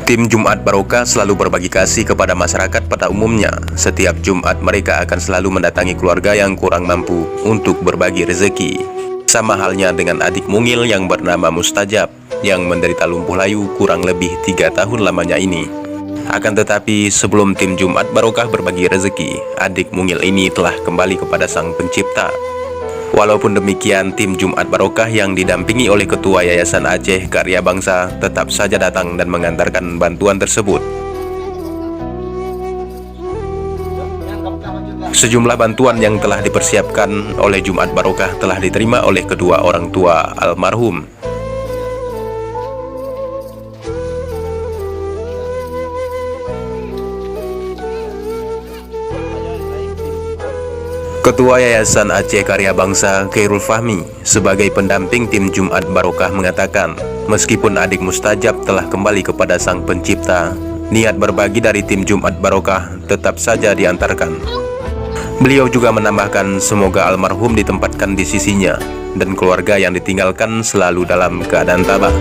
Tim Jumat Barokah selalu berbagi kasih kepada masyarakat pada umumnya. Setiap Jumat mereka akan selalu mendatangi keluarga yang kurang mampu untuk berbagi rezeki. Sama halnya dengan adik mungil yang bernama Mustajab yang menderita lumpuh layu kurang lebih 3 tahun lamanya ini. Akan tetapi sebelum tim Jumat Barokah berbagi rezeki, adik mungil ini telah kembali kepada Sang Pencipta. Walaupun demikian, tim Jumat Barokah yang didampingi oleh Ketua Yayasan Aceh Karya Bangsa tetap saja datang dan mengantarkan bantuan tersebut. Sejumlah bantuan yang telah dipersiapkan oleh Jumat Barokah telah diterima oleh kedua orang tua almarhum. Ketua Yayasan Aceh Karya Bangsa, Khairul Fahmi, sebagai pendamping tim Jumat Barokah mengatakan, meskipun adik Mustajab telah kembali kepada Sang Pencipta, niat berbagi dari tim Jumat Barokah tetap saja diantarkan. Beliau juga menambahkan semoga almarhum ditempatkan di sisinya dan keluarga yang ditinggalkan selalu dalam keadaan tabah.